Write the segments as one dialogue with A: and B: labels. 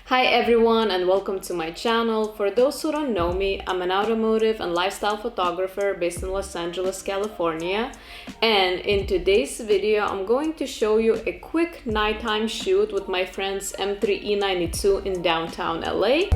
A: Hi everyone and welcome to my channel. For those who don't know me, I'm an automotive and lifestyle photographer based in Los Angeles, California. And in today's video, I'm going to show you a quick nighttime shoot with my friend's M3 E92 in downtown LA.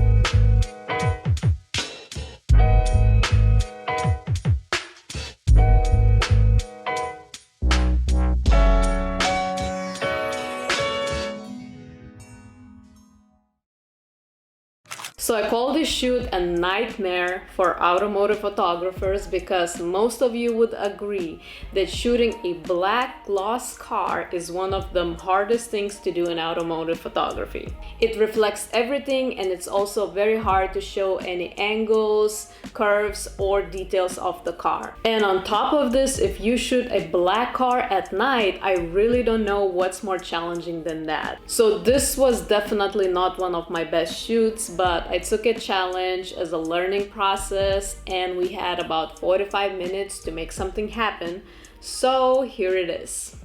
A: So I call this shoot a nightmare for automotive photographers because most of you would agree that shooting a black gloss car is one of the hardest things to do in automotive photography. It reflects everything and it's also very hard to show any angles, curves, or details of the car. And on top of this, if you shoot a black car at night, I really don't know what's more challenging than that. So this was definitely not one of my best shoots, but I took a challenge as a learning process and we had about 45 minutes to make something happen. So here it is.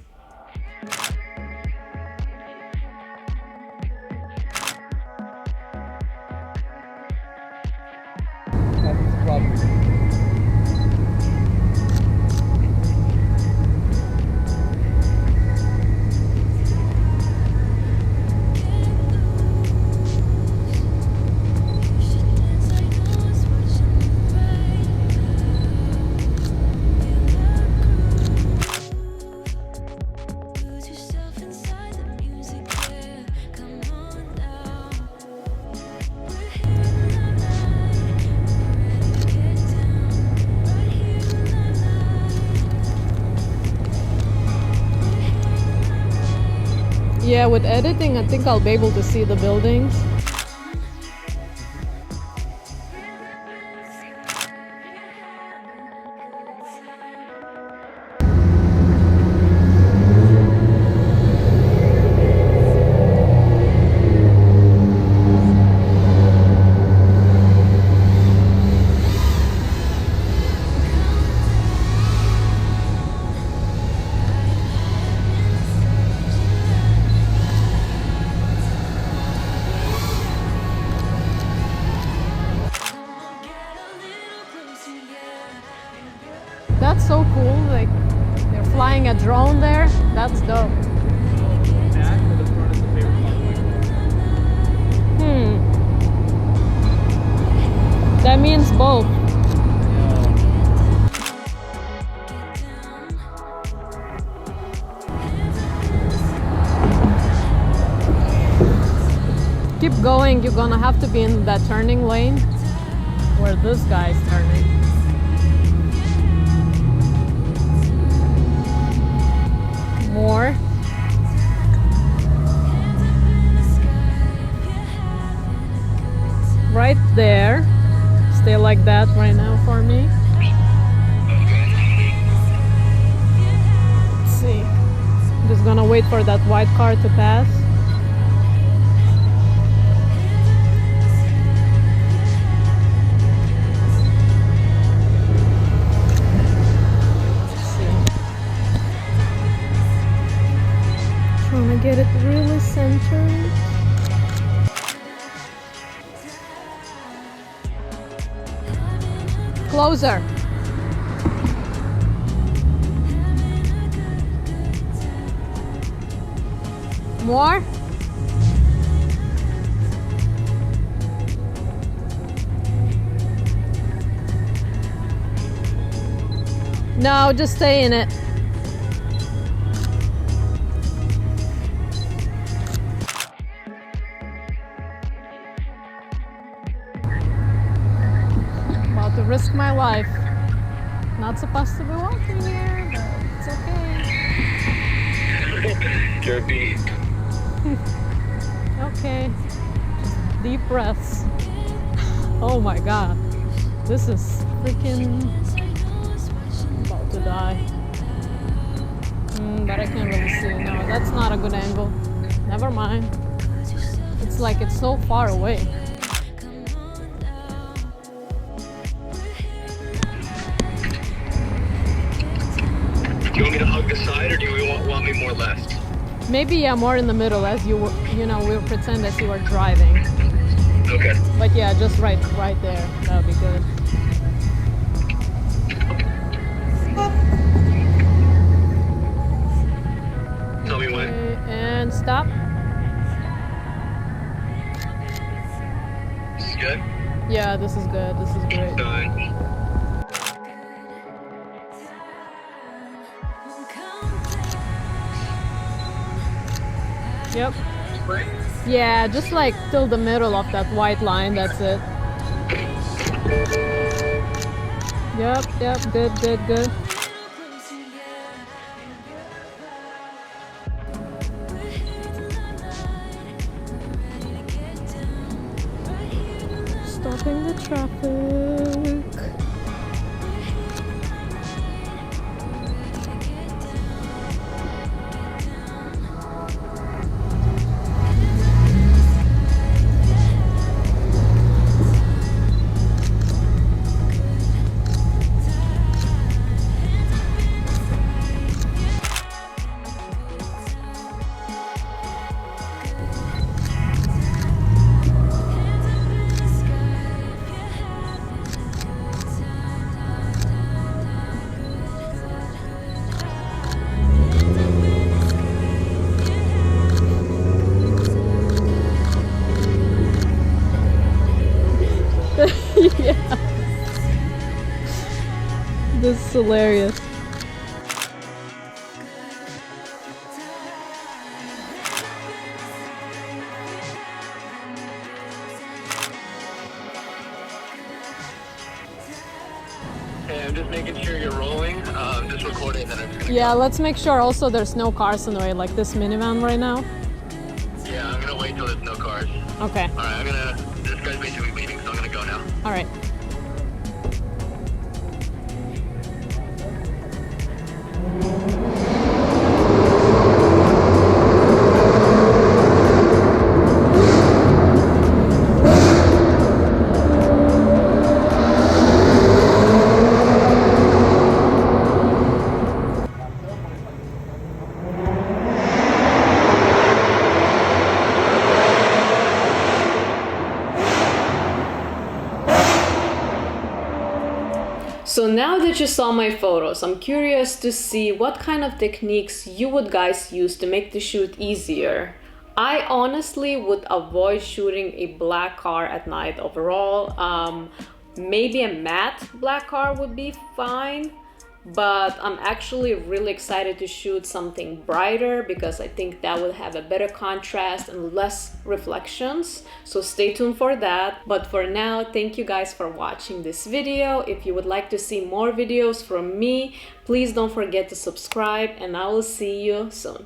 A: Yeah, with editing, I think I'll be able to see the buildings. That's so cool, like they're flying a drone there. That's dope. That means both. Keep going, you're gonna have to be in that turning lane where this guy's turning. More. Right there. Stay like that right now for me. Let's see. I'm just gonna wait for that white car to pass. Trying to get it really centered. Closer. More. No, just stay in it. To risk my life. Not supposed to be walking here, but it's okay.
B: You're a beast.
A: Okay. Just deep breaths. Oh my god. This is freaking... I'm about to die. But I can't really see. No, that's not a good angle. Never mind. It's like it's so far away.
B: Do you want me to hug the side or do you want me more left?
A: Maybe, yeah, more in the middle as you know, we'll pretend as you are driving.
B: Okay.
A: But yeah, just right there. That would be good.
B: Tell me when.
A: And stop.
B: This is good?
A: Yeah, this is good. This is great.
B: Done.
A: Yep.
B: Right?
A: Yeah, just like till the middle of that white line, that's it. Yep, good, good, good. Stopping the traffic. Yeah. This is hilarious.
B: Hey, I'm just making sure you're rolling. Just recording and then I'm just gonna
A: Yeah,
B: go.
A: let's make sure also there's no cars in the way, like this minivan right now.
B: Yeah, I'm gonna wait till there's no cars.
A: Okay.
B: Alright, this guy's basically leaving, so I'm gonna go now.
A: All right. So now that you saw my photos, I'm curious to see what kind of techniques you would guys use to make the shoot easier. I honestly would avoid shooting a black car at night overall. Maybe a matte black car would be fine, but I'm actually really excited to shoot something brighter because I think that would have a better contrast and less reflections. So stay tuned for that. But for now, thank you guys for watching this video. If you would like to see more videos from me, please don't forget to subscribe and I will see you soon.